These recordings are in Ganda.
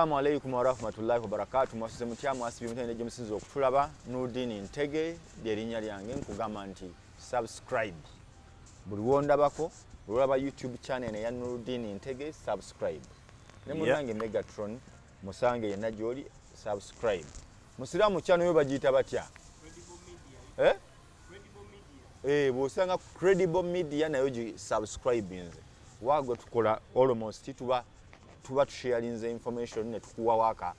Assalamu alaikum wa rahmatullahi wa barakatuh. Mwasize mutya mwasibi mutende gye musinza okutulaba. Nurdin Ntege lye linnya lyange, nkugamba nti subscribe. Buli wondabako olaba YouTube channel ya Nurdin Ntege subscribe. Ne munange Megatron musange yenna gy'oli subscribe. Musiramu channel yo bagiyita batya? Bw'osanga Credible Media nayo gi subscribe nze. Waago tukola almost tuba tusharinze information ne tukuwa waka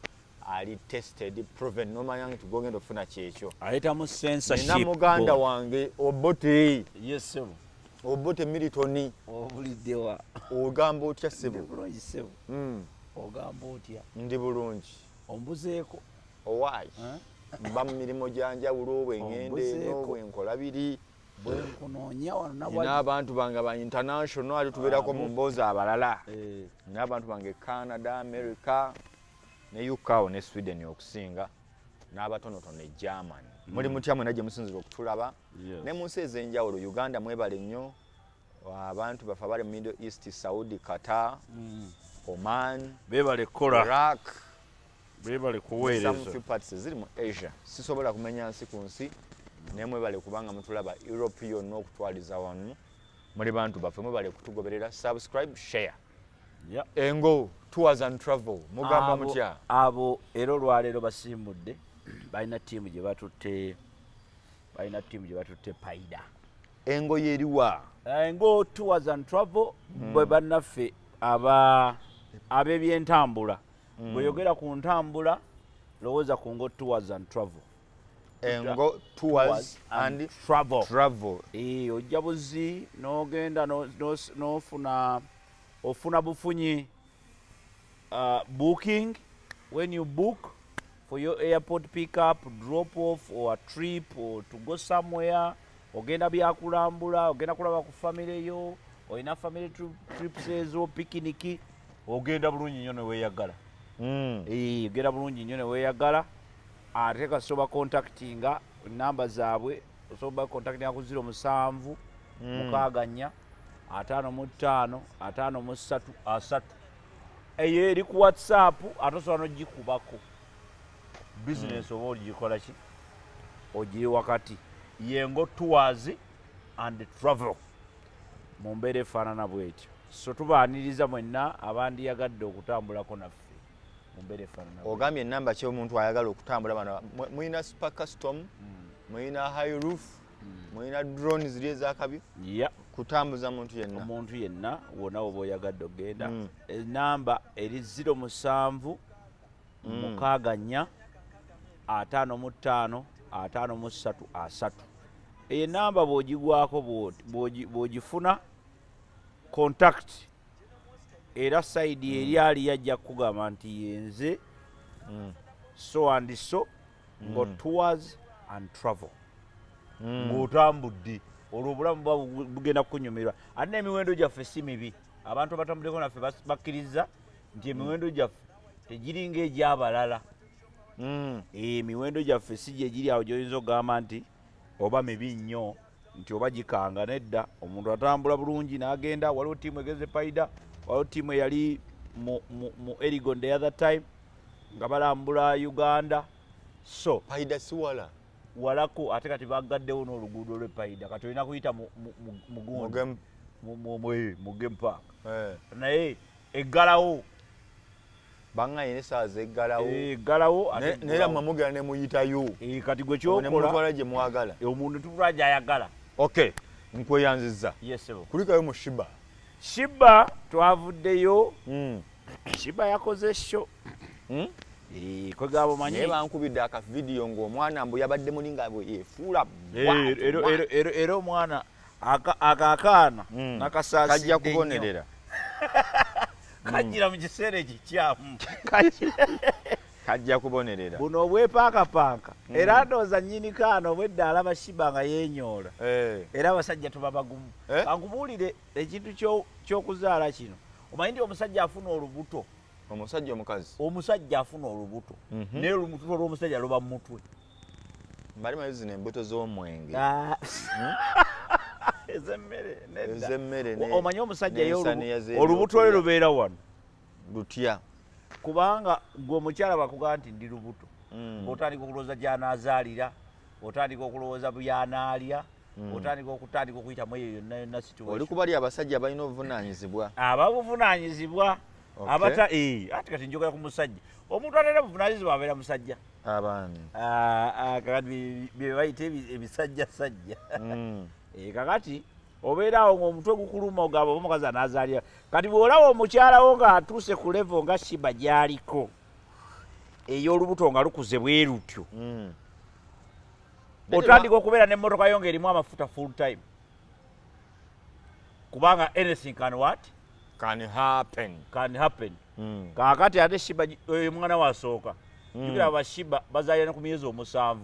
ali tested proven nomanya nti gogenda ofuna kyekyo ayita mu censorship na muganda wange Obote. Yes sir. Obote Militoni Obulidewa ogamba otya sebo? Bulungi sebo. Ogamba otya? Ndi bulungi. Ombuzeeko. Owai mba mu mirimo gyanjawulo bwengende n'obwenkola biri bwenkunoonya wano n'abantu bange ba international ali tubeerako mu mboozi abalala n'abantu bange Canada, America ne UK ne Sweden okusinga n'abatonotono e Germany. Muli mutya mwena gye musinzira okutulaba ne mu nsi ez'enjawulo. Uganda mwebale nnyo, abantu bafe abali mu Middle East, Saudi, Qatar, Oman, beebale kola Iraq, beebale kuweereza. some few parts ziri mu Asia. Sisobola kumenya nsi ku nsi naye mwebale kubanga mutulaba Europe yonna okutwaliza wano. Muli bantu baffe mwebale kutugoberera. Subscribe, share. Engo tours and travel mugamba mutya? Abo era olwaleero basimbudde balina ttiimu gye batutte Paida. Engo yeriwa? Engo tours and travel bwe bannaffe ab'ebyentambula bweyogera ku ntambula lowooza ku Ngo tours and travel. Engo tours and travel. Ojja buzi n'ogenda ofuna bufunyi booking. When you book for your airport pickup, drop off or a trip or to go somewhere, ogenda byakulambula, ogenda kulaba ku family yo, olina family trips ezo, picnic, ogenda bulungi nnyo ne weeyagala. Ogenda bulungi nnyo ne weeyagala. Ate kasoba contactinga namba zaabwe, osobola contactinga ku 07 64 55 53 eyo eri ku WhatsApp ate osobola n'ogikubako. Business oba ogikola ki? Ogiri wakati. Yengo tours and travel mu mbeera efaanana bwetyo. So tubaaniriza mwenna abandiyagadde okutambulako naffe mu mbeera efaanana bwetyo. Ogambye ennamba ki omuntu ayagala okutambula bano? Muyina super custom, muyina high roof, muyina drone ziri ez'akabi kutambuza muntu yenna. Omuntu yenna wonna oba oyagadde ogenda. Ennamba eri 07 64 55 53 3. Eyo ennamba bw'ogigwako bw'ogifuna contact era side eri ali yajja kugamba nti yenze so and so Ngo tours and travel. Ng'otambudde olwo obulamu bugenda kunyumirwa. Ate n'emiwendo gyaffe si mibi. Abantu abatambuleko naffe bakkiriza nti emiwendo gyaffe tegiri ng'egy'abalala. Emiwendo gyaffe si gye giri awo gy'oyinza okugamba nti oba mibi nnyo nti oba gikanga. Nedda, omuntu atambula bulungi n'agenda. Waliwo ttiimu egeze Paida, waliwo ttiimu eyali mu Erigon the other time nga balambula Uganda. So Paida si wala walako ate kati bagaddewo n'oluguudo lw'e Paida kati olina kuyita mu Game Park. Naye eggalawo baŋŋaanye n'essaawa zeggalawo. Eggalawo neera mamugera ne muyitayo. Kati gwe kyokola ne mutwala gye mwagala. Omuntu tutwala gy'ayagala. Okay, nkweyanziza. Yes sir. Kulikayo mu Shiba twavuddeyo. Shiba yakoze show. Kwegabo manyi. Naye bankubidde akavidiyo ng'omwana mbu yabadde mulinga yefuula. Era omwana akaakaana nakasaasidde kajja kubonerera. Kajjira mu kiseera ekikyamu. Kajja kubonerera. Buno obwepaakapaaka. Era ndowooza nnyini kaano obwedda alaba Shiba nga yeenyoola. Era abasajja tuba bagumu. Kankubuulire ekintu ky'okuzaala kino. Omanyi nti omusajja afuna olubuto. Omusajja omukazi. Omusajja afuna olubuto. Naye olubuto lw'omusajja luba mu mutwe. Mbali mayo zino embuto z'omwenge. Ezemmere. Omanyi omusajja olubuto lwe lubeera wano. Lutya. kubanga gwe omukyala bakugamba nti ndi lubuto ng'otandika okulowooza gy'anaazaalira otandika okulowooza byanaalya otandika okuyitamu eyo yonna yonna situation oli kubali abasajja balina obuvunaanyizibwa ababuvunaanyizibwa abata ati kati njogera ku musajja omuntu ateera buvunaanyizibwa abeera musajja abaani kakati bye bayita ebisajjasajja kakati obeerawo ng'omutwe gukuluma ogamba oba omukazi anaazaalira kati bw'olaba omukyalawo ng'atuuse ku levo nga Shiba gy'aliko ey'olubuto nga lukuze bwe lutyo otandika okubeera n'emmotoka yo ng'erimu amafuta full time kubanga anything can what can happen kaakati ate Shiba mwana wasooka jukira abashiba bazaalira ku myezi 7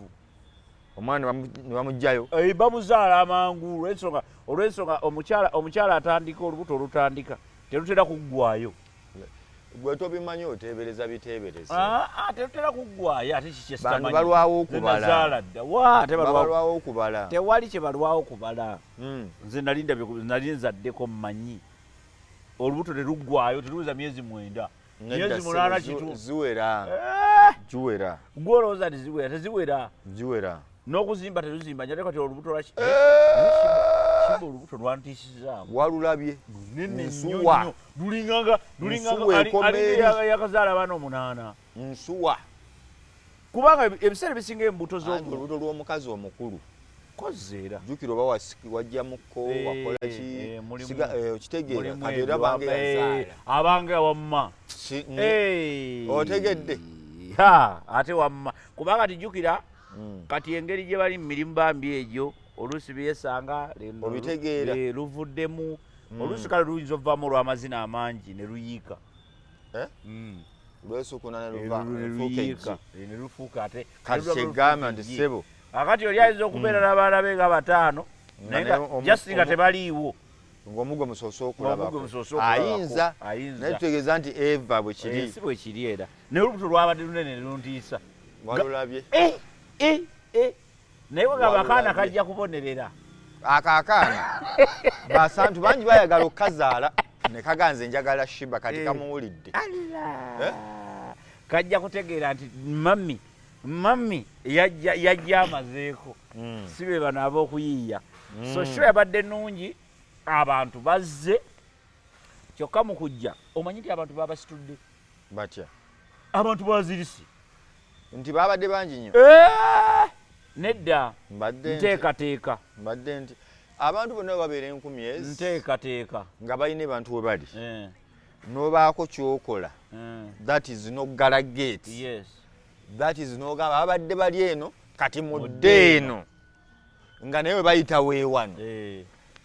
omwana ne bamugjayo bamuzaala amangu olw'ensonga omukyala atandika olubuto olutandika terutera kuggwayo gwe tobimanyi oteebereza biteebereza terutera kuggwayo ate bantu balwawo okubala balwawo okubala tewali kye balwawo okubala nze nali nzaddeko mmanyi olubuto teruggwayo teruweza myezi 9 myezi 8 kitu ziwera gwe olowooza nti teziwera n'okuzimba teruzimba njate kati olubuto lwa Shiba olubuto lwantiisizaamu walulabye nsuwa lulinganga yakazaala abaana 8 nsuwa kubanga ebiseera bisinga embuto olubuto lw'omukazi omukulu kozeera jjukira oba wajjamukko wakola ki okitegeera kati era bange yazaala abange wamma otegedde ate wamma kubanga tijjukira kati engeri gye bali mu mirimu bambi egyo oluusi byesanga obitegeera luvuddemu oluusi kale luyinza ovaamu olw'amazina amangi ne luyiika lwesukuna ne lufuuka ate kati kyegamba nti ssebo akati oli ayinza okubeera n'abaana be nga 5 naye nga just nga tebaliiwo ng'omugwe musoose okulabako ayinza naye tutegeeza nti eva bwe kiri si bwe kiri era naye olubuto lwabadde lunene ne luntiisa walulabye naye wegamba akaana kajja kubonerera akaakaana basantu bangi bayagala okukazaala ne kaganze njagala Shiba kati kamuwulidde kajja kutegeera nti mami yajja amazeeko si be bano ab'okuyiiya so sho yabadde nnungi abantu bazze kyokka mu kujja omanyi nti abantu babasitudde batya abantu bazirisi nti babadde bangi nnyo nedda nteekateeka mbadde nti abantu bonna babeera 10,000 nteekateeka nga balina bantu we bali n'obaako kyokola that is no galagate that is no gaba babadde bali eno kati mudde eno nga naye we bayita weewano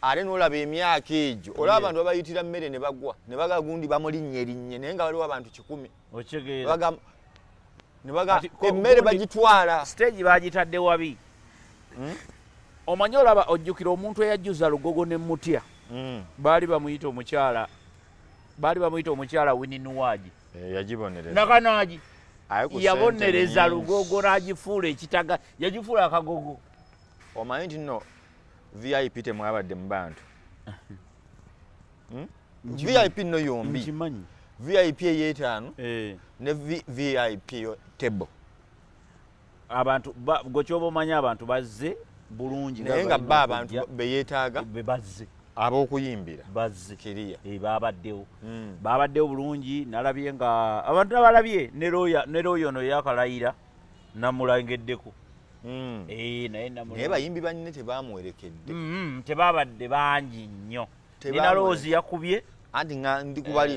ate n'olaba emyaka egyo olaba abantu babayitira mmere ne bagwa ne bagagundi bamulinnye naye nga waliwo abantu 10 emmere bagitwala stage bagitadde wabi omanyi olaba ojjukira omuntu eyajjuza lugogo ne mutya baali bamuyita omukyala Wininuwaji yagibonereza nakanaagi yabonereza lugogo n'agifuula ekitaga yagifuula akagogo omanyi nti nno VIP temwabadde mu bantu VIP nno yombi nkimanyi VIP ey'etaano ne VIP table abantu gwe kyoba omanyi abantu bazze bulungi naye nga ba abantu beyeetaaga bazze ab'okuyimbira bazze kiriya babaddewo babaddewo bulungi nalabye nga abantu abalabye ne looyo ono yakalayira namulangeddeko naye bayimbi banne tebamuwerekedde tebabadde bangi nnyo nina loozi yakubye anti nga ndikubali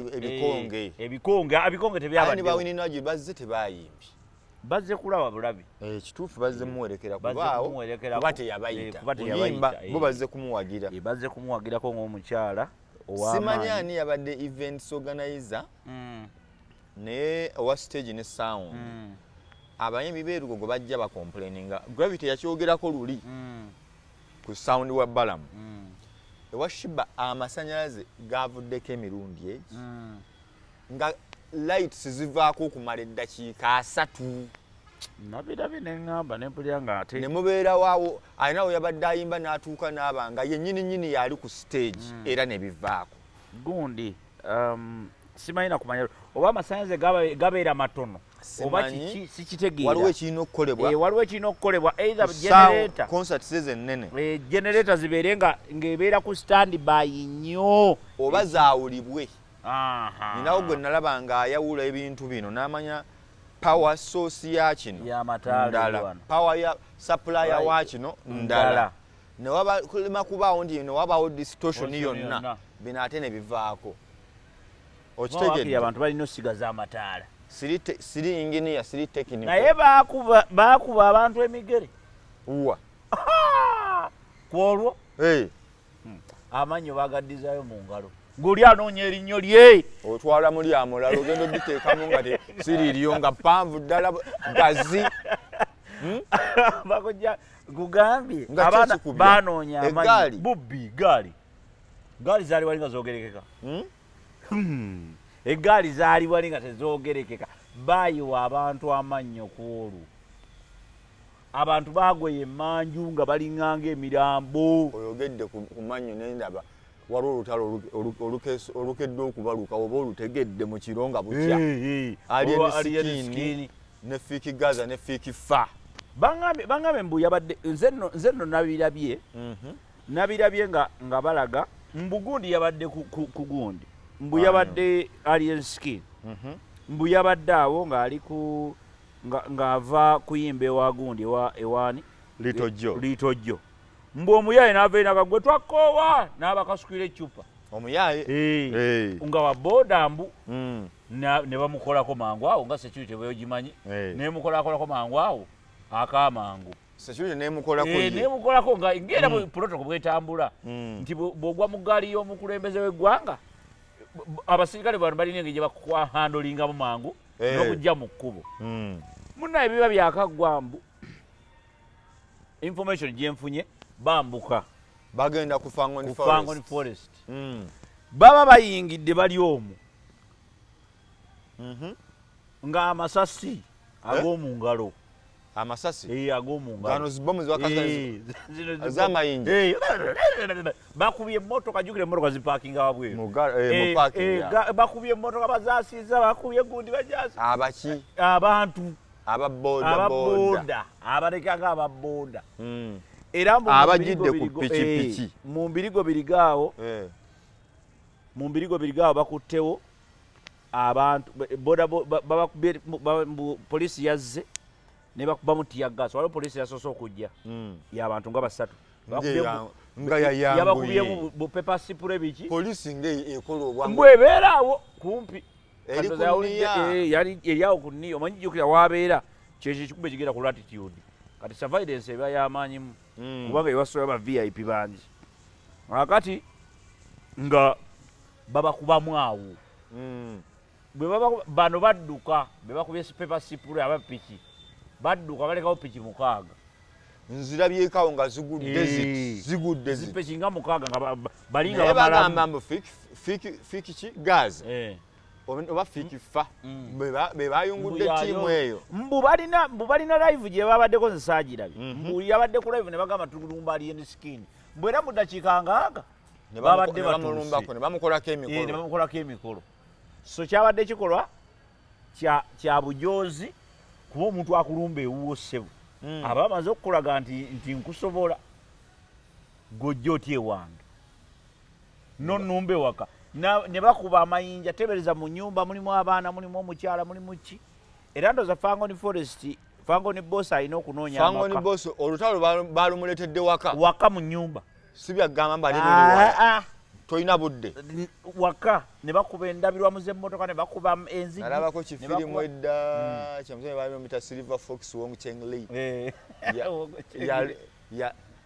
ebikonge tebyabadde bawininaji bazze tebayimbi bazze kulaba bulabi kituufu bazze muwerekera kubaawo kuba teyabayita kuyimba bo bazze kumuwagira bazze kumuwagirako ng'omukyala simanyi ani yabadde events organizer naye owa stage ne sound abayimbi b'erugogo bajja bakomplaininga Gravity yakyogerako luli ku sound wa Balamu ewa Shiba amasanyalaze gavuddeko emirundi egi nga lights zivaako okumala eddakiika 3 nabirabye neŋŋamba nempulira nga ate ne mubeerawaawo alinawo yabadde ayimba n'atuuka n'aba nga yennyini yali ku stage era ne bivaako gundi simanyi kumanya oba amasannyalaze gabeera matono oba sikitegeera waliwo ekirina okukolebwa waliwo ekirina okukolebwa either generator concert ennene generator zibeere ng'ebeera ku standby nnyo oba zaawulibwe ninawo gwe nalaba ng'ayawula ebintu bino n'amanya power source ya kino ndala power ya supplier wa kino ndala newaba kulima kubaawo nti newabaawo distortion yonna bino ate ne bivaako okitegedde abantu balina osigaza amataala siri engineer siri technical naye baakuba abantu emigere uwa kwolwo amanyo bagaddizayo mu ngalo ng'oli anoonya erinnyo lye otwala muli amulala ogenda oditeekamu nga siriiriyo nga panvu ddala gazi bakojja kugambye abaana baanoonya amanyi bubbi gaali zaali wali nga zoogerekeka eggaali zaali wali nga tezoogerekeka baayiwa abantu amannyo ku olwo abantu baagweye emmanju nga balinganga emirambo oyogedde ku mannyo nendaba waliwo olutalo olukedde okubaluka oba olutegedde mu kiro nga bukya alienisikini ne fiiki gaza ne fiiki fa baŋŋambe mbu yabadde nze nno nabirabye nga balaga mbugundi yabadde ku gundi mbu yabadde alien skin mbu yabadde awo ng'ali ng'ava kuyimba ewa gundi ewaani litojjo mbu omuyaye n'ava enagagwe twakoowa n'abakasukira eccupa omuyaye nga waboda mbu ne bamukolako mangu awo nga security bweyogimanyi nemukolakolako mangu awo akamangu security nemukolako nga ngera protocol bwetambula nti bwogwa mu ggaali y'omukulembeze w'eggwanga abasirikale bano balina engeri gye bakwahandolingamu mangu n'okujja mu kkubo munnaye biba byakaggwa mbu information gyenfunye bambuka bagenda ku Fangoni Forest baba bayingidde bali omwo nga amasasi ag'omu ngalo amasasi ag'omungalo zibomu z'amayinja bakubye emmotoka jukira emmotoka zipaakinga wabweru bakubye emmotoka bazaasiza bakubye gundi bajaasi abaki abantu ababooda abalekanga ababooda era abajidde ku pikipiki mu mbirigo birigaawo bakuttewo abantu poliisi yazze ne bakubamu tiyaggaasi waliwo poliisi yasoose okujja y'abantu nga basatu nga yayanguye bupepa sipule biki poliisi ngaekola obwangu bwebeera awo kumpi yali awo ku nniyo omanyi jjukira wabeera kyekyo ekikube kigenda ku latitude kati surveillance eba y'amaanyimu kubanga ewasoya ba VIP bangi akati nga babakubamu awo bano badduka bebakubye pepa sipule abapiki badduka balekawo piki 6 nzirabyekawo nga zigudde zipeki nga 6 nga balinga bagamba fiki ki gazi oba fiki fa bebayungudde ttiimu eyo mbu balina live gye babaddeko nsaagirabye mbu yabadde ku live ne bagamba tulumba alien skin mbu era mu ddakiika ngaaga babadde batuuse ne bamukolako emikolo so kyabadde kikolwa kya bujoozi kuba omuntu akulumba ewuwo ssebo aba amaze okukulaga nti nkusobola gojja otya ewange nonnumba ewaka ne bakuba amayinja tebereza mu nnyumba mulimu abaana mulimu omukyala mulimu ki era ndoza Fangoni Forest Fangoni boss alina okunoonya amaka Fangoni boss olutalo balumuletedde waka mu nnyumba si byaggamba mbalina toyina budde waka ne bakuba endabirwamu z'emmotoka ne bakuba enzigi nalabako kifirimu edda kyamusome bamita Silver Fox Wong Cheng Li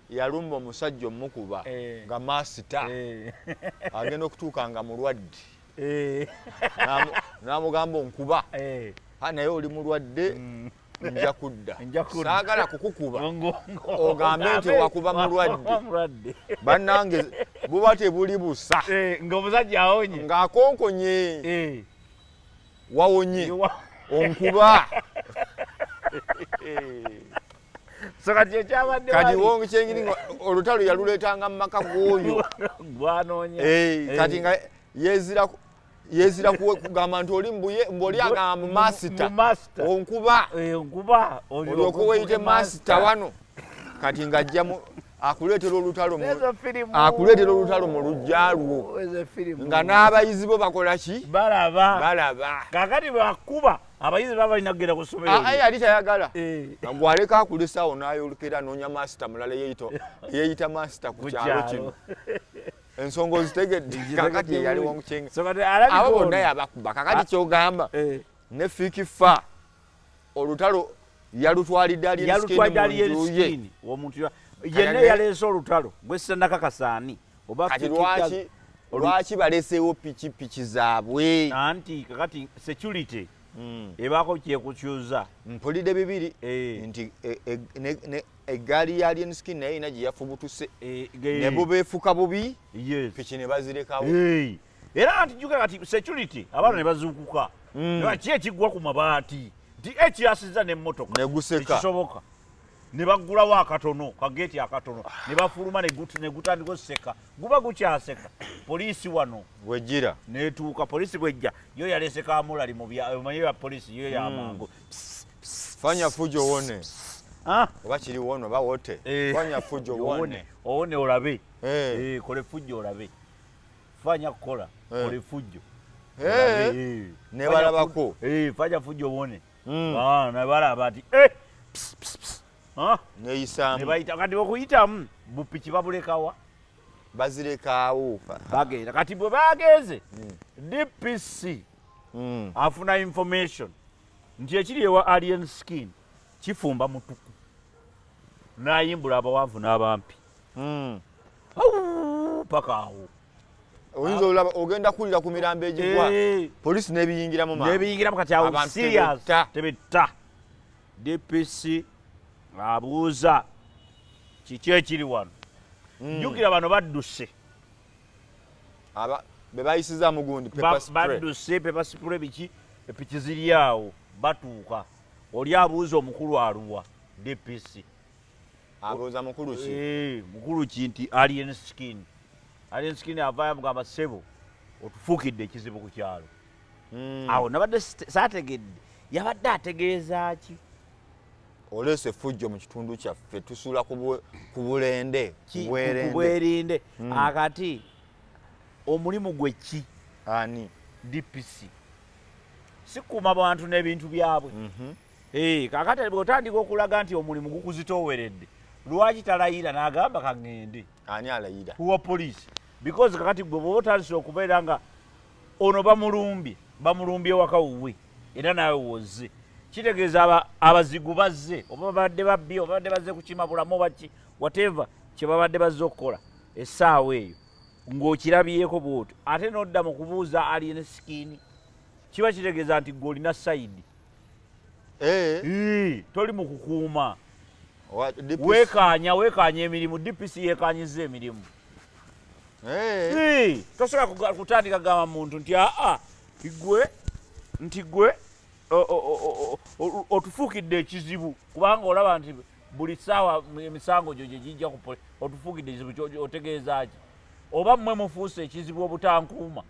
yalumba omusajja omukuba nga masita agenda okutuuka nga mulwadde n'amugamba onkuba naye oli mulwadde nja kudda saagala kukukuba ogambe nti wakuba mulwadde bannange buba tebuli busa ng'omusajja awonye ng'akonkonye wawonye onkuba so kati ekyabadde kati wonge kyengiri olutalo yaluleetanga mu maka g'oyo gwanoonya kati nga yezira kugamba nti oli mboli agamba master onkuba olyoka weyite master wano kati ng'ajja akuleetera olutalo mu lujja lwo nga n'abayizi bo bakola ki balaba kakati bakuba abayizi baba balina kugenda ku ssomero yali tayagala gwaleka akulesawo n'ayolekera noonya masita mulala yeeyita masita ku kyalo kino ensonga ozitegedde kakati yeyaliwo mukyenge abo bonna yabakuba kakati kyogamba ne fikifa olutalo yalutwalidde aliyenskini omuntu yenna yaleese olutalo gwesitannakakasaani kati lwaki baleseewo pikipiki zaabwe anti kakati security ebaako kyekukyuza mpulidde bibiri nti eggaali ya alienskin naye ina gye yafubutuse ne bo beefuka bubi piki ne bazirekawo era anti juga kati security abaana ne bazuukuka ki ekiggwa ku mabaati nti ekyasiza n'emmotoka nekisoboka ne baggulawo akatono kageeti akatono ne bafuluma ne gutandika oseka guba gukyaseka poliisi wano wejjira netuuka poliisi bwejja yo yalese kamulali omanyi ya poliisi yo yamangu fanya fujo wone oba kiri wone oba wote fanya fujo owone olabe kole fujo olabe fanya kukola kole fujo ne balabako fanya fujo wone ne balaba ati neyisaamu nebayita kati okuyitamu bupiki babulekawa bazirekawo bagenda kati bwe bagenze DPC afuna information nti ekiri ewa alienskin kifumba mutuku nayimbula abawanvu n'abampi paka awo oyinza olaba ogenda kulira ku mirambo egigwa poliisi nebiyingiramu kati awo serious tebetta DPC abuuza kiki ekiri wano jjukira bano badduse bebayisiza mugundi badduse pepa spray biki epiki ziri awo batuuka oli abuuza omukulu aluwa DPC abuuza mukulu ki mukulu ki nti alienskin avaayo mugamba ssebo otufuukidde ekizibu ku kyalo awo nabadde saategedde yabadde ategeeza ki olese fujjo mu kitundu kyaffe tusula ku bulende kubwerinde akati omulimu gwe ki ani DPC sikuma bantu n'ebintu byabwe kakati bw'otandika okulaga nti omulimu gukuzitooweredde lwaki talayira n'agamba kaŋŋende ani alayira kuwa poliisi because kakati gwe bw'oba otandise okubeera nga ono bamulumbye waka wuwe era naawe wozze kitegeeza abazigu bazze oba babadde babbi oba babadde bazze kukima bulamu baki whatever kye babadde bazze okukola essaawa eyo ng'okirabyeko bw'otyo ate n'odda mu kubuuza alienskin kiba kitegeeza nti gweolina sayidi toli mu kukuuma weekaanya emirimu DPC yeekaanyizza emirimu tosobola kutandika gamba muntu nti gwe otufuukidde ekizibu kubanga olaba nti buli ssaawa emisango gyo gye gijja ku otufuukidde ekizibu otegeeza ki oba mmwe mufuuse ekizibu obutankuuma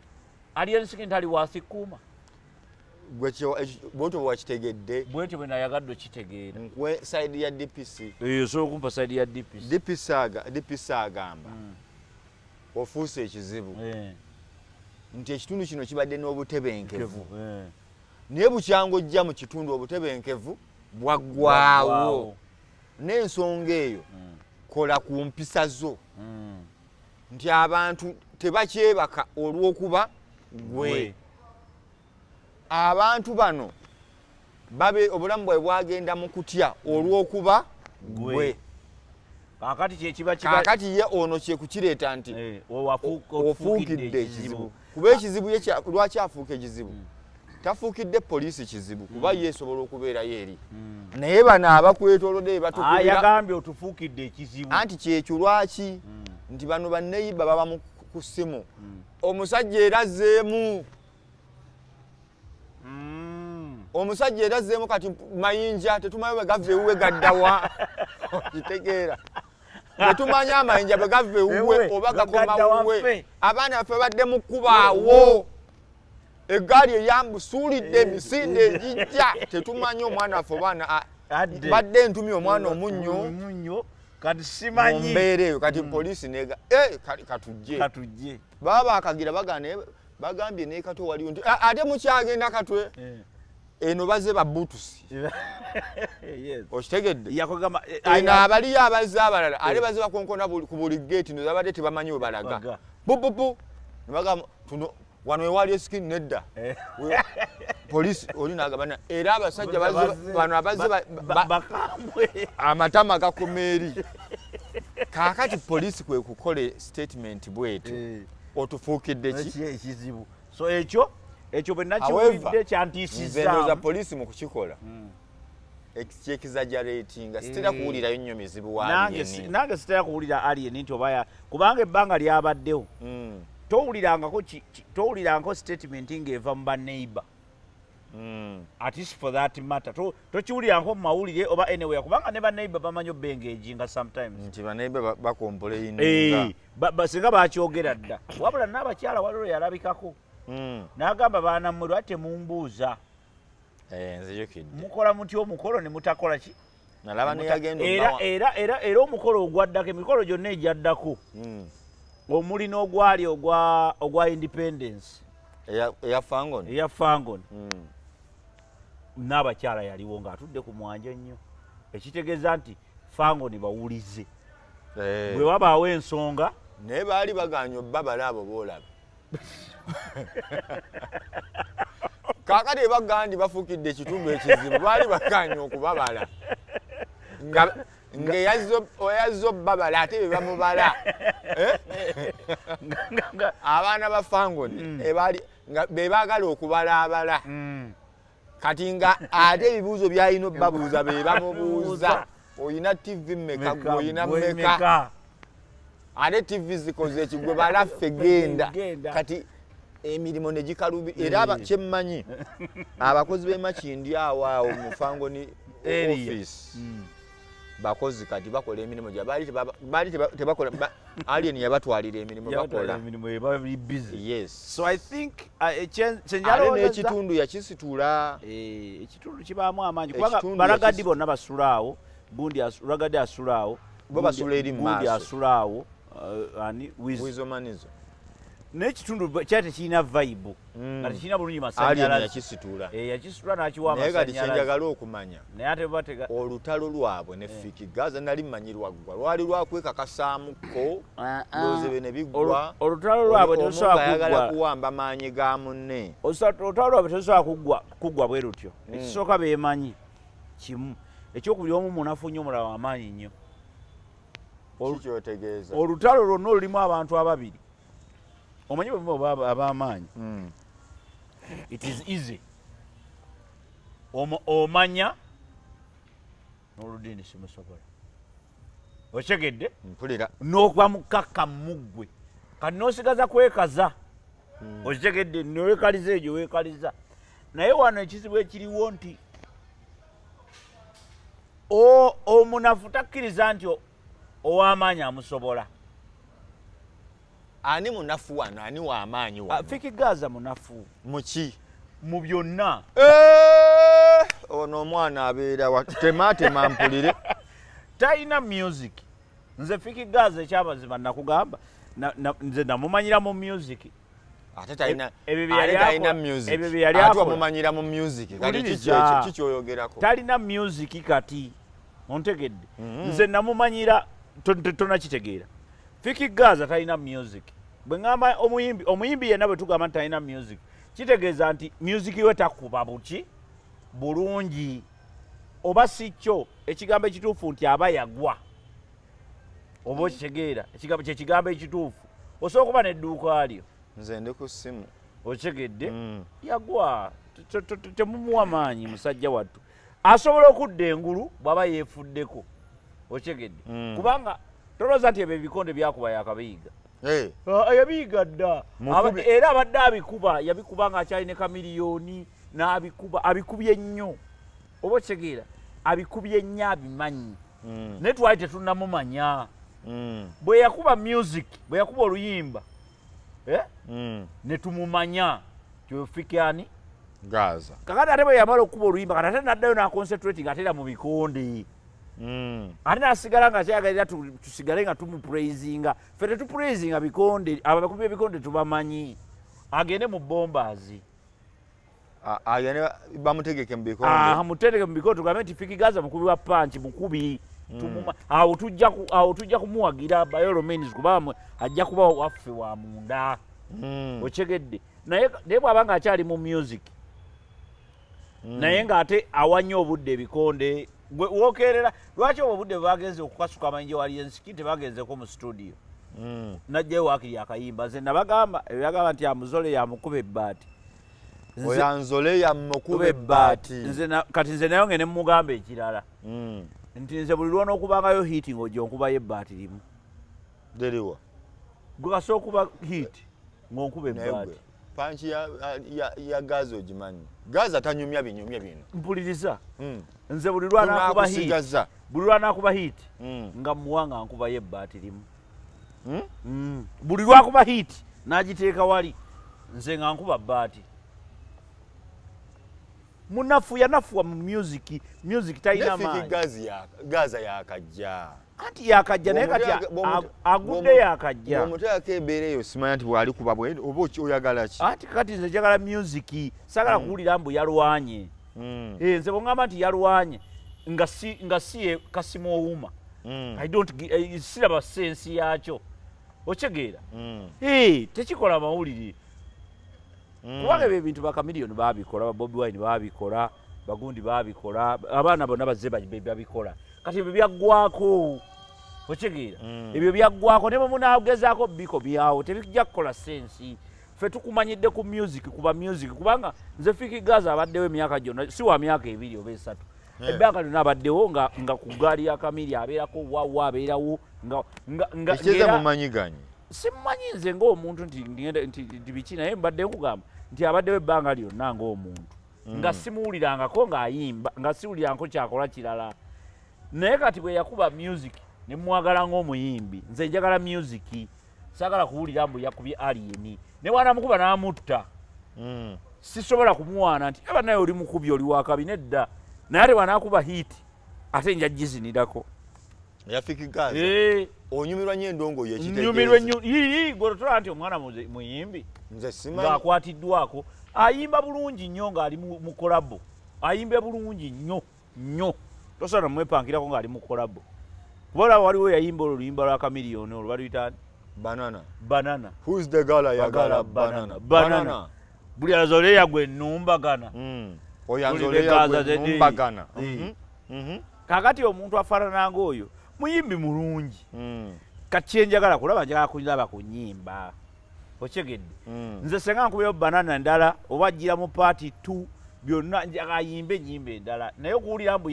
alienskin tali waasi kuuma bwotyo bwakitegedde bwetyo bwe nayagadde okitegeera nkwe sayidi ya DPC osobola okumpa sayidi ya DPC agamba ofuuse ekizibu nti ekitundu kino kibadde n'obutebenkevu naye bukyanga ojja mu kitundu obutebenkevu bwaggwaawo n'ensonga eyo kola ku mpisa zo nti abantu tebakyebaka olw'okuba gwe abantu bano babe obulamu bwabe bwagenda mu kutya olw'okuba gwe kakati ye ono kyekukireeta nti ofuukidde ekizibu kuba ekizibu lwaki afuuka ekizibu tafuukidde poliisi kizibu kuba yeesobola okubeerayo eri naye bano abakwetoolodde yagambye otufuukidde ekizibu anti kyekyo lwaki nti bano banneyiba baba ku ssimu omusajja erazzeemu kati mayinja tetumanyi bwe gava ewuwe gaddawa kitegeera tetumanya amayinja bwe gava ewuwe oba gakoma wuwe abaana baffe badde mu kkubaawo eggaali eyambusuulidde emisinde egijja tetumanyi omwana waffe obaana badde ntumye omwana omunnyo kati simanyi mumbeera eyo kati poliisi nega katujje baba bakagira bagambye ne Katwe waliyo nti ate mukyagenda Katwe eno baze babutusi okitegedde eno abaliyo abazze abalala ate baze bakonkona ku buli geeti nozabadde tebamanyi we balaga bububu nebagamba tuno wano ewali eskin nedda poliisi oli n'agamba era abasajja bano abazze amatama gakomeeri kaakati poliisi kwe kukola statement bwetu otufuukidde ki ekizibu so ekyo bwe nakiwulidde kyantiisizaamu nze poliisi mu kukikola kyekizajaratinga sitera kuwulirayo nnyo mizibu nange sitera kuwulira alien nti oba kubanga ebbanga lyabaddewo towulirangako statement ng'eva mu baneighbor at least for that matter tokiwuliranko mu mawulire oba anywhere kubanga ne baneighbor bamanyi obbengeejinga sometimes nti baneighbor bakomplaininga singa bakyogera dda wabula n'abakyala waliwo yalabikako n'agamba baana mmwe lwaki temumbuuza mukola mutya omukolo ne mutakola ki nalaba neyagenda era omukolo ogwaddako emikolo gyonna egyaddako omuli n'ogwali ogwa independence eya Fangon n'abakyala yaliwo ng'atudde ku mwanja nnyo ekitegeeza nti Fangon bawulize bwe wabaawo ensonga naye baali baganya obbabala abo boolaba kaakati bagandi bafuukidde ekitundu ekizibu baali baganya okubabala ng'eyazza obbabala ate be bamubala abaana ba Fangon be baagala okubalaabala kati nga ate ebibuuzo by'alina obbabuuza be bamubuuza oyina TV mmeka gwe oyina mmeka ate TV zikoze ekigwe balaffe genda kati emirimu ne gikalubi era kyemmanyi abakozi b'e Makindi awo mu Fangon office bakozi kati bakola emirimu gya baali tebakola alien yabatwalira emirimu bakola yes so I think n'ekitundu yakisitula ekitundu kibaamu amaanyi kubanga Baragadi bonna basulaawo gundi Ragadi asulaawo bo basula eri mu maaso gundi asulaawo wizomanizo n'ekitundu kyali tekirina vibe nga tekirina bulungi masanyalaze yakisitula n'akiwa amasanyalaze naye kyenjagala okumanya naye ate batega olutalo lwabwe ne Fiki Gaza nali mmanyi lwaggwa lwali lwakwekakasaamuko loze ne biggwa olutalo lwabwe terusobola kuwamba maanyi ga munne olutalo lwabwe terusobola kuggwa bwe lutyo ekisooka beemanyi kimu ekyokubiri omu munafu nnyo omulala w'amaanyi nnyo kikyotegeeza olutalo lwonna lulimu abantu ababiri omanyi bwe muba ab'amaanyi it is easy omanya n'oludini simusobola okyegedde mpulira n'okuba mukakka muggwe kati n'osigaza kwekaza okitegedde neweekaliza egyo weekaliza naye wano ekizibu ekiriwo nti omunafu takkiriza nti ow'amaanyi amusobola ani munafu wano ani w'amaanyi wano Fiki Gaza munafu muki mu byonna ono omwana abeera tematema mpulire talina music nze Fiki Gaza ekyamazima nakugamba nze namumanyira mu music ate talina music ebyo bye yali akola amumanyira mu music kati kikyoyogerako talina music kati ontegedde nze namumanyira tonakitegeera Fiki Gaza talina music bwe ngamba omuyimbi yenna bwe tugamba nti talina music kitegeeza nti music we takuba buki bulungi oba si kyo ekigambo ekituufu nti aba yagwa oba okitegeera kyekigambo ekituufu osobola okuba n'edduuka lyo nze ndi ku ssimu okitegeedde yagwa temumuwa maanyi musajja wattu asobola okudda engulu bw'aba yeefuddeko okitegeedde kubanga tolowooza nti ebyo ebikonde byakuba yakabiyiga yabiyiga dda era abadde abikuba yabikuba ng'akyalina kamiliyoni n'abikuba abikubye nnyo oba okitegeera abikubye nnyo abimanyi naye twali tetunnamumanya bwe yakuba music bwe yakuba oluyimba ne tumumanya Kyofikani Gaza. Kakati ate bwe yamala okuba oluyimba kati ate n'addayo n'aconcentrate ng'ateera mu bikonde. Ate n'asigala nga kyagalira tusigale nga tumupraisinga. Ffe tetupraisinga bikonde, abakubi b'ebikonde tubamanyi. Agende mu Bombers. Agende bamutegeke mu bikonde. Mutegeke mu bikonde tugambe nti Fiki Gaza mukubi wa punch mukubi. Awo tujja kumuwagira Bayolo Means kuba ajja kuba waffe wa munda. Okyegedde. Naye bw'aba ng'akyali mu music. Naye ng'ate awanye obudde ebikonde wokerera lwaki obudde bagenze okukasuka amayinja wali ensiki tebagenzeko mu studio najjayo waakiri akayimba nze nabagamba ebyagamba nti amuzole yamukuba ebbaati oyanzole yamukuba ebbaati kati nze nayo ngene mugamba ekirala nti nze buli lwona okubangayo hiti ng'ojja onkubayo ebbaati limu deriwa gwe kasa okuba hiti ng'onkuba ebbaati panchi ya Gaza ogimanyi Gaza tanyumya binyumya bino mpuliriza nze buli lwanakuba hiti nga muwanga nkubayo ebbaati limu buli lwakuba hiti n'agiteeka wali nze nga nkuba bbaati munafu yanafuwa mu music talina maanyi Gaza yakajja anti yakajja naye kati agudde yakajja omuteeka ebeera eyo simanya nti bwali kuba oba oyagala ki anti kati nze njagala music sagala kuwulira mbu yalwanye nze bwongamba nti yalwanye nga si Kasimu Ouma siraba sensi yakyo okyegeera tekikola mawulire kubanga ebyo ebintu bakamiliyoni babikola babobi wine babikola bagundi babikola abaana bonna bazze babikola kati ebyo byaggwako okyegeera ebyo byaggwako ne bwe munaagezaako biko byawo tebijja kukola sensi ffe tukumanyidde ku music kuba music kubanga nze Fiki Gaza abaddewo emyaka gyonna si wa myaka 2 oba 3 ebbanga lyonna abaddewo nga ku gaali ya Kamiri abeerako wawa abeerawo ekize mumanyiganye simumanyi nze ng'omuntu nti biki naye mbadde nkugamba nti abaddewo ebbanga lyonna ng'omuntu nga simuwulirangako ng'ayimba nga siwulirangako kyakola kirala naye kati bwe yakuba music ne mwagala ng'omuyimbi nze njagala music saagala kuwulira mbu yakubye alien ne bwanamukuba n'amutta sisobola kumuwaana nti aba naye oli mukubi oli wakabi nedda naye ate bwanakuba hit ate nja gizinirako ya Fiki Gaza onyumirwa nnyo endongo yekitegeeza golotola nti omwana muyimbi nze simanyi ng'akwatiddwako ayimba bulungi nnyo ng'ali mu kolabo ayimbe bulungi nnyo tosobola mwepankirako ng'ali mu kolabo kuba olaba waliwo yayimba oluyimba lwa Kamiliyoni olwo baluyita banana who's the girl ayagala banana buli azoleya gwe nnumbagana oyanzoleya gwe nnumbagana kakati omuntu afaanana ng'oyo muyimbi mulungi kati kyenjagala kulaba njagala kulaba ku nnyimba okyegedde nze senga nkubayo banana endala oba ajjira mu paati 2 byonna njagala ayimbe ennyimba endala naye okuwulira mbu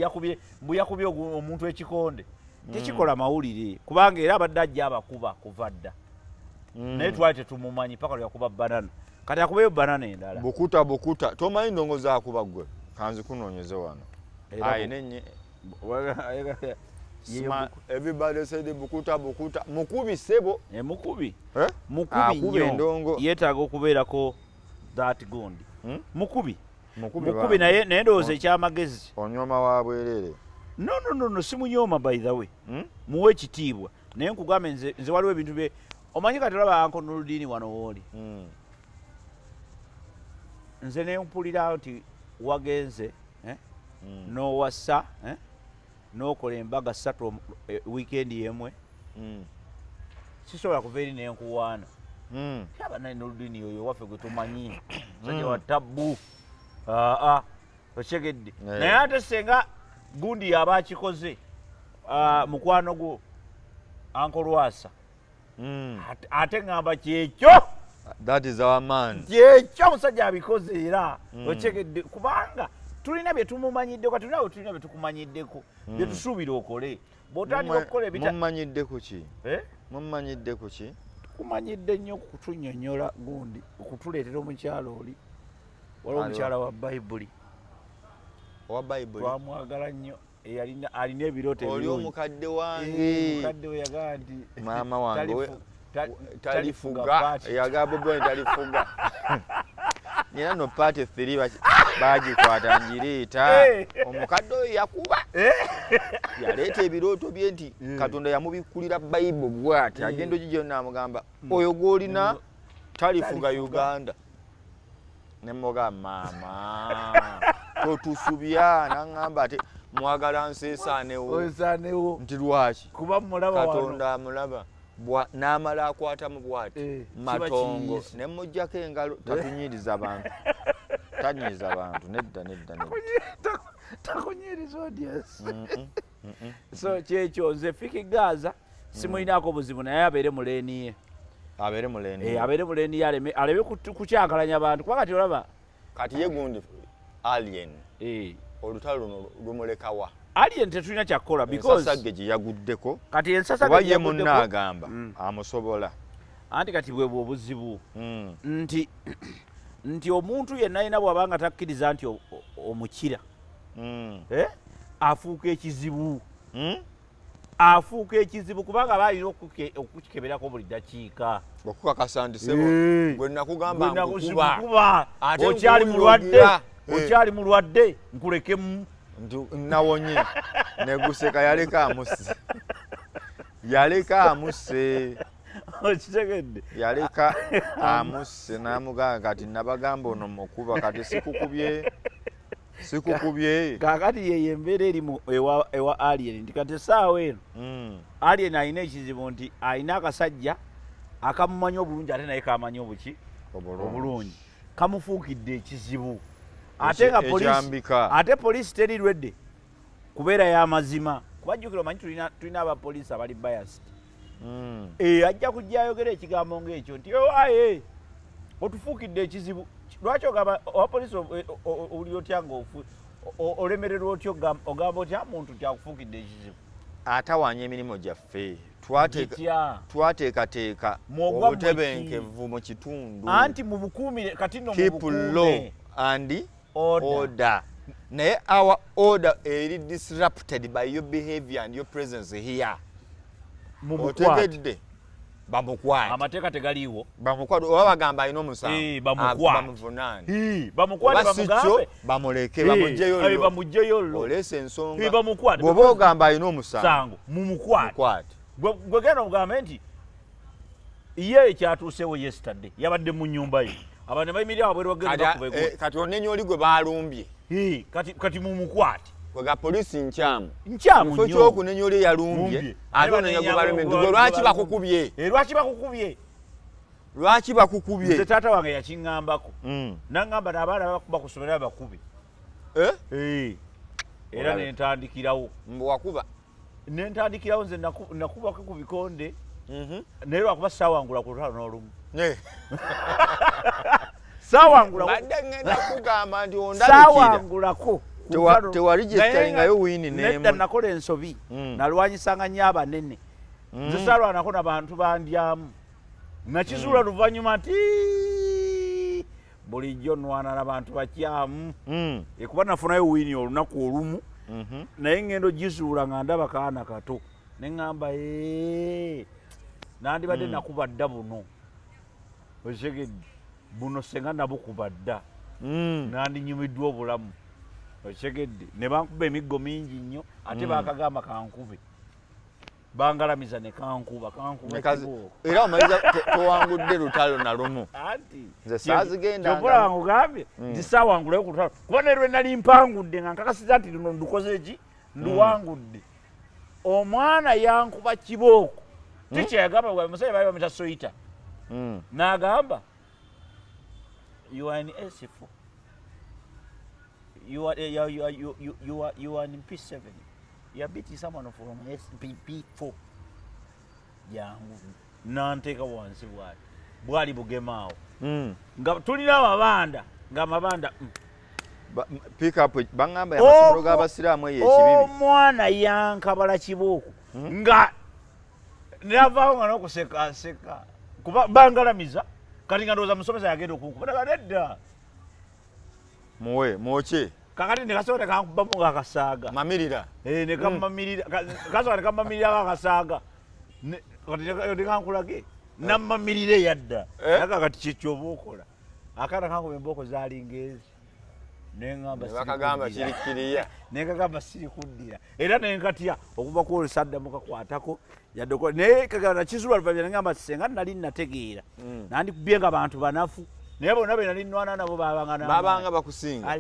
yakubye omuntu ekikonde tekikola mawulire kubanga era abadde ajja abakuba kuva dda naye twali tetumumanyi paka lwakuba banana kati akubayo banana endala bukuta tomanyi ndongo zakuba gwe kanzi kunoonyeze wano ayinenye everybody said bukuta mukubi sebo mukubi nnyo yeetaaga okubeerako that gundi mukubi naye ndowooza ekyamagezi onyoma wa bwerere no simunyooma by the way muwe ekitiibwa naye nkugambe nze waliwo ebintu bye omanyi kati olaba Uncle Nurudini wano wooli nze ne mpulira nti wagenze n'owassa n'okola embaga 3 wiikendi yemwe sisobola kuva eri nenkuwaana aba naye Nurudini oyo waffe gwe tumanyi musajja wa tabbu okyegedde naye ate senga gundi yaba akikoze mukwano gwo Uncle Lwasa ate ngamba kyekyo that is our man kyekyo omusajja abikoze era okyegedde kubanga tulina bye tumumanyiddeko tulina bye tukumanyiddeko bye tusuubira okole bw'otandika okukola mumanyiddeko ki mumanyiddeko ki tukumanyidde nnyo kutunnyonnyola gundi okutuleetera omukyalo oli waliwo omukyala wa bayibuli twamwagala nnyo alina ebirooto oli omukadde wange we yagala nti maama wange talifuga eyagala Bobi Wine talifuga nina no party 3 bagikwata njiriita omukadde oyo yakuba yaleeta ebirooto bye nti Katonda yamubikkulira Bayibuli bw'ati agenda ogijjo n'amugamba oyo gw'olina talifuga Uganda ne mmoga maama totusubya n'aŋŋamba ate mwagala nseesaanewo nti lwaki kuba mulaba Katonda amulaba n'amala akwatamu bw'ati matongo ne mujjako engalo tatunyiriza abantu tanyiza abantu nedda takunyiriza audience so kyekyo nze Fiki Gaza simulinaako buzibu naye abeere muleeni ye abeere muleeni ye aleme kukyakalanya abantu kuba kati olaba kati ye gundi alien olutalo luno lumulekawa alien tetulina kyakukola because ensasage gye yaguddeko kati ensasage gye munna agamba amusobola anti kati bwebwe obuzibu nti omuntu yenna yina bw'abanga takkiriza nti omukira afuuka ekizibu kubanga balina okukikeberako buli ddakiika okukakasa nti sebo bwe nakugamba nkukuba okyali mulwadde nkulekemu nawonye neguseka yaleka amusse okitegedde yaleka amusse n'amugamba kati nabagamba ono mukuba kati sikukubye kakati yeye embeera erimu ewa alien nti kati essaawa eno alien alina ekizibu nti alina akasajja akamumanyi obulungi ate naye kamanyi obulungi kamufuukidde ekizibu ate poliisi teri lwedde kubeera y'amazima kubajjukira omanyi tulina abapoliisi abali biased ajja kujja ayogera ekigambo ng'ekyo nti owaye otufuukidde ekizibu lwaki ogamba abapoliisi oli otya nga olemererwa otyo ogamba otya muntu kyakufuukidde ekizibu atawanya emirimu gyaffe twateekateeka obutebenkevu mu kitundu anti mu bukuumire kati no keep law and order naye our order eri disrupted by your behavior and your presence here otegedde bamukwate amateeka tegaliiwo bamukwate oba bagamba alina omusango bamuvunaane bamugambe bamuleke bamugjeyo oleesa ensonga bw'oba ogamba alina omusango mumukwate gwe genda omugambe nti ye ekyatuuseewo yesterday yabadde mu nnyumba ye abantu bayimirira wabweru bagenda kubegula kati onenya oli gwe baalumbye kati mumukwate kwega poliisi nkyamu nnyo kyokunenya oli yalumbye ate onenya gwe baalumbye nti lwaki bakukubye nze taata wange yakiŋŋambako naŋŋamba n'abaana bakusomera bakube era nentandikirawo wakuba nentandikirawo nze nakubako ku bikonde naye lwakuba saawangula ku lutalo n'olumu saawangulako tewaligestalingayo wiini nedda nakola ensobi nalwanyisanga nnyo abanene nze saalwanako nabantu bandyamu nakizuula luvannyuma ti bulijjo nwana n'abantu bakyamu ekuba nafunayo wiini olunaku olumu naye ngendo gizuula nga ndaba kaana kato neŋŋamba nandibadde nakuba dda buno okitegedde buno senga nabukuba dda nandinyumiddwa obulamu okitegedde ne bankuba emiggo mingi nnyo ate bakagamba kankube bangalamiza ne kankuba era omaliza towangudde lutalo nalumu nze saazigendanga wangugambye nti saawangulayo ku lutalo kuba ne lwe nali mpangudde nga nkakasiza nti luno ndukoze eki nduwangudde omwana yankuba kibooko tikyeyagamba musajja baali bamita soita n'agamba you are in S4 you are in P7 you are beating someone from P4 jangu nanteeka wansi bwali bugemaawo nga tulina amabanda ng'amabanda pick up bangamba amasomero g'abasiraamu eyo ekibibi omwana yankabala kibooko nga navaawo nga n'okuseka kuba bangalamiza kati nga ndowooza musomesa yagenda okunkuba nedda muwe mwoki kakati nekasobola tekankubamu ng'akasaaga mamirira nekamumamirira kasobola tekamumamirira ng'akasaaga kati tekankulage namumamirira eyadda naga kati kyekyoba okola akaana kangu emboko zaalingezi bakagamba kirikiriya nenkagamba siri kuddira era nenkatya okuva kwolesadda mukakwatako yaddeko naye kagamba nakizulwa luvanyuma nengamba senga nali nategeera nandikubye nga bantu banafu naye bonna be nali nnwana nabo babanga bakusinga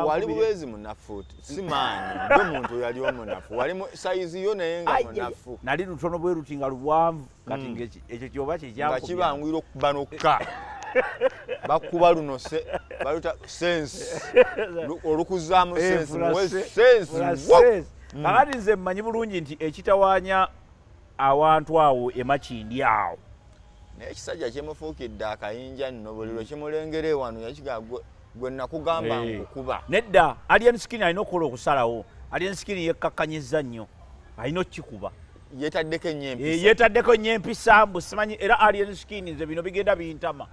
wali bulwezi munafu si maanyi gwe muntu yali omunafu wali sayizi yo naye nga munafu nali lutono bwe ruti nga luwanvu kati ekyo kyoba nga kibangwira okuba nokka bakuba luno baluta sense olukuzaamu sense kakati nze mmanyi bulungi nti ekitawaanya awantu awo emakindi awo naye ekisajja kyemufuukidde akayinja nno buli lwe kimulengere wano yakigaa gwe nakugamba nkukuba nedda alien skin alina okukola okusalawo alien skin yekkakkanyiza nnyo alina okukikuba yeetaddeko nyempisa mbu simanyi era alien skin nze bino bigenda bintama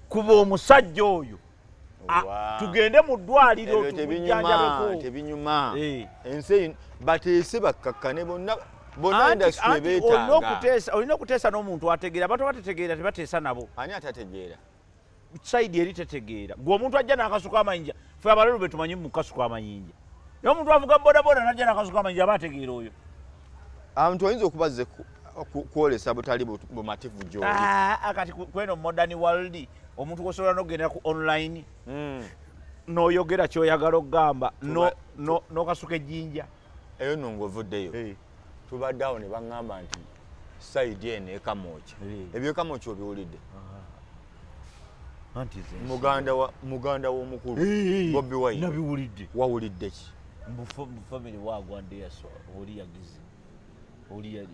kuba omusajja oyo tugende mu ddwaliro tebinyuma ensi bateese bakkakkane bonna industry beetaaga olina okuteesa n'omuntu ategeera abantu abatetegeera tebateesa nabo ani atategeera saidi eri tetegeera gwe omuntu ajja n'akasuka amayinja fe abalelu be tumanyi mu kasuka amayinja naye omuntu avuga bodaboda najja n'akasuka amayinja aba ategeera oyo abantu oyinza okubazze kwolesa butali bumativu gyoli kati kweno modern world omuntu osobola n'okugenda ku online n'oyogera kyoyagala okugamba n'okasuka ejjinja eyo nno ng'ovuddeyo tubadde awo ne baŋŋamba nti saidi eno ekamooki ebyekamooki obiwulidde muganda w'omukulu Bobi Wine nabiwulidde wawulidde ki mu family waagwa ndeyaso oli yagize oli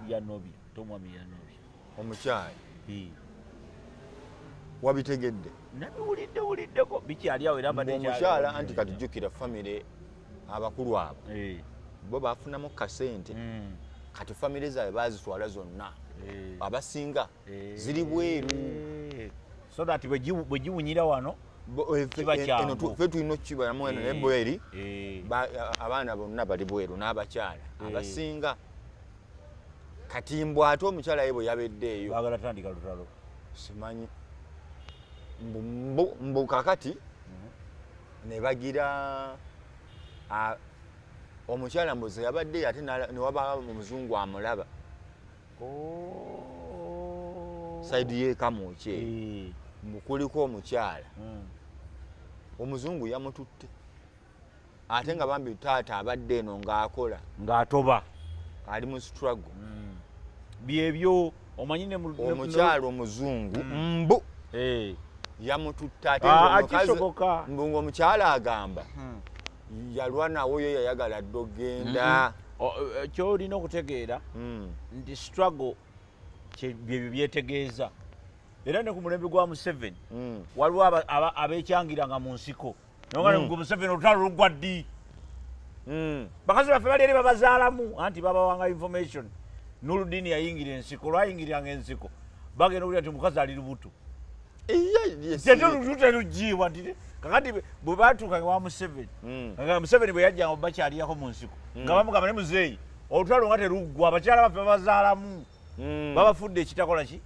yanobi tomwami yanobi omukyali wabitegedde nabiwuliddeko bikyali awo era omukyala anti katujjukira family abakulu abo bo bafunamu kasente kati family zaabwe bazitwala zonna abasinga ziri bweru so that bwe giwunyira wano fe tulina okukibalamu eno naye bweri abaana bonna bali bweru n'abakyala abasinga kati mbw ate omukyala ye bwe yabeddeeyo bagala tandika lutalo simanyi mbu kakati ne bagira omukyala mbuze yabadde ate ne waba omuzungu amulaba saidi yekamooki mukuliko omukyala omuzungu yamututte ate nga bambi taata abadde eno ng'akola ng'atoba ali mu struggle byebyo omanyi omukyala omuzungu mbu yamututte ate mbu ng'omukyala agamba yalwa nawo yo yayagala dde ogenda kyolina okutegeera nti struggle byebyo byetegeeza era ne ku mulembe gwa Museveni waliwo abeekyangiranga mu nsiko naye nga Museveni olutalo luggwa ddi bakazi baffe bali eri babazaalamu anti babawanga information Nurudini yayingira ensiko lwayingiriranga ensiko bagenda okulira nti mukazi ali lubuto telugiibwa nti kakati bwe batuuka wa Museveni Museveni bwe yajjanga bakyaliyako mu nsiko nga bamugamba ne muzeeyi olutalo nga teruggwa abakyala baffe babazaalamu babafudde ekitakola ki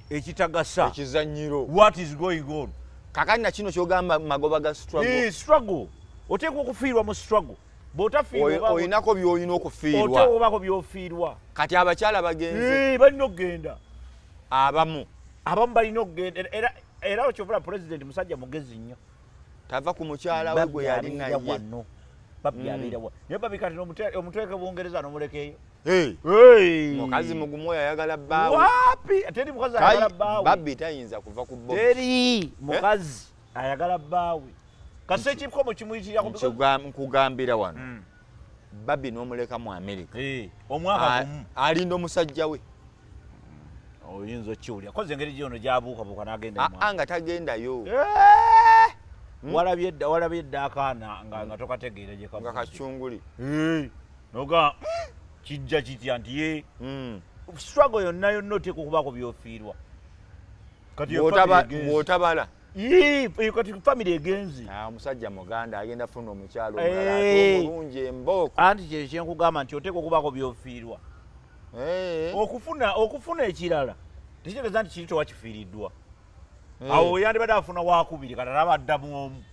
ekitagasa ekizannyiro what is going on kakati na kino kyogamba magoba ga struggle oteekwa okufiirwa mu struggle bw'otafiirwa olinako by'olina okufiirwa oteekobako by'ofiirwa kati abakyala bagenze balina okugenda abamu balina okugenda era okyovula president musajja mugezi nnyo tava ku mukyala we gwe yali naye babbi abeera wa naye babbi kati omuteeke bungereza n'omulekeeyo mukazi mugumu oyo ayagala bbaawe wapi teri mukazi ayagala bbaawe babbi tayinza kuva ku bo teri mukazi ayagala bbaawe kasi ekikomo kimuyitira nkugambira wano babbi n'omuleka mu Amerika omwaka gumu alinda omusajja we oyinza okiwulya koze engeri gyono gyabuukabuuka n'agenda nga tagendayo walabye edda akaana nga tokategeera gye nga kacyunguli noga kijja kitya nti ye struggle yonna oteekwa okubaako byofiirwa bw'otabala kati family egenzi omusajja muganda agenda funa omukyalo omulala omulungi embooko anti kye kyenkugamba nti oteekwa okubaako byofiirwa okufuna ekirala tekitegeeza nti kiri tewakifiiriddwa awo yandibadde afuna wakubiri kati abaddamu omu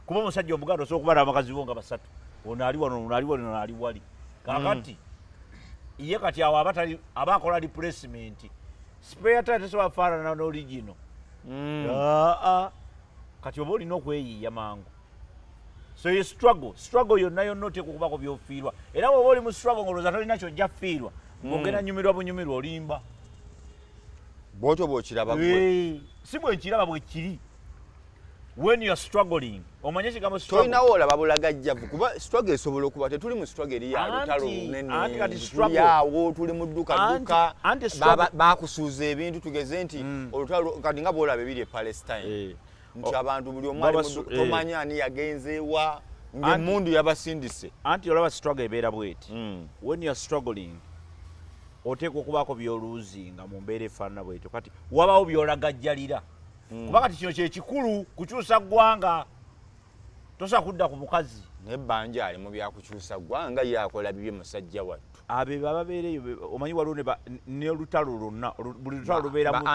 kuba omusajja omuganda osobola okuba n'abakazi bo nga basatu ono ali wano ono ali wano ono ali wali kakati ye kati awo aba akola replacement spare tire tesobola kufaanana n'origino kati oba olina okweyiiya mangu so ye struggle yonna yonna oteeka okubaako byofiirwa era bw'oba oli mu struggle ng'olowooza tolina kyojja fiirwa ng'ogenda nyumirwa bunyumirwa olimba bwotyo bw'okiraba si bwe nkiraba bwe kiri when you are struggling omanye ekigambo tolinawo olaba bulagajjavu kuba struggle esobola okuba tetuli mu struggle eri ya lutalo lunene awo tuli mu dduka bakusuuza ebintu tugeze nti olutalo kati nga bwolaba ebiri e Palestine nti abantu buli omu ali tomanya ani yagenzeewa ng'emmundu yabasindise anti olaba struggle ebeera bweti when you are struggling oteekwa okubaako by'oluuzinga mu mbeera efaanana bwetyo kati wabawo by'olagajjalira kuba kati kino kyekikulu kukyusa ggwanga tosa kudda ku mukazi nebbanja ali mu byakukyusa ggwanga yakola bibye musajja wattu abo bababeereyo omanyi waliwo n'olutalo lwonna buli lutalo lubeeramu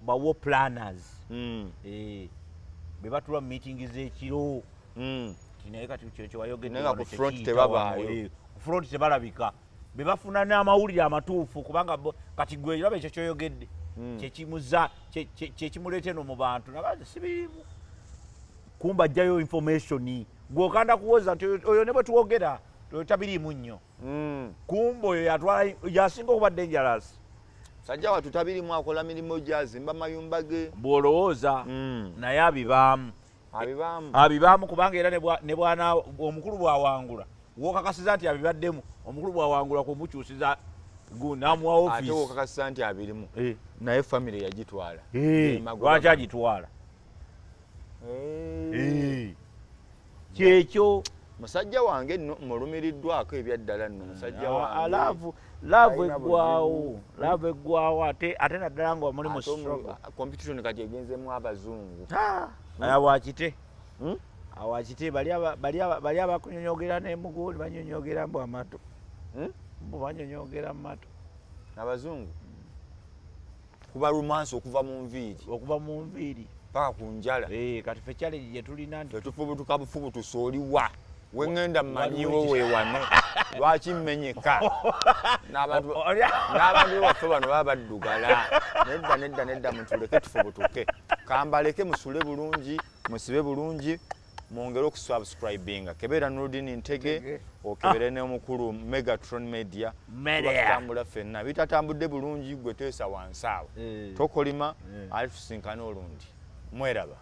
bawo planners be batula mu meeting z'ekiro naye kati kino kyewayogedde ku front tebabaayo ku front tebalabika be bafuna n'amawulire amatuufu kubanga kati gwe olaba ekyo kyoyogedde kyekimuza kyekimuleeta eno mu bantu nabaze sibirimu kumba ajjayo information gw'okanda kuwoza nti oyo ne bwe tuwogera tabiriimu nnyo kumba oyo yasinga okuba dangerous sajja wattu tabirimu akola mirimu gyazimba mayumba ge bw'olowooza naye abibaamu kubanga era ne bwana omukulu bw'awangula wokakasiza nti abibaddemu omukulu bw'awangula kumukyusiza namuwa office ate wokakasiza nti abirimu naye family yagitwala lwaki agitwala kyekyo musajja wange mulumiriddwako ebyaddala nno musajja wange laavu eggwawo ate naddala nga muli mu competition kati egenzeemu abazungu awakite awakite bali abakunyonyogera n'emuguli banyonyogera mbu amato mbu banyonyogera mu mato abazungu kuba rumansi okuva mu nviiri paka ku njala kati fe challenge gye tulina nti tetufubutuka bufubutusa oliwa wengenda mmanyiwo weewano lwaki mmenyeka n'abantu baffe bano baba baddugala nedda mutuleke tufubutuke kambaleke musule bulungi musibe bulungi mwongere okusubscribinga kebeera Nurdin Ntege okebere n'omukulu Megatron Media batambula ffenna bitatambudde bulungi gwe teesa wansi awo tokolima alitusinkana olundi mweraba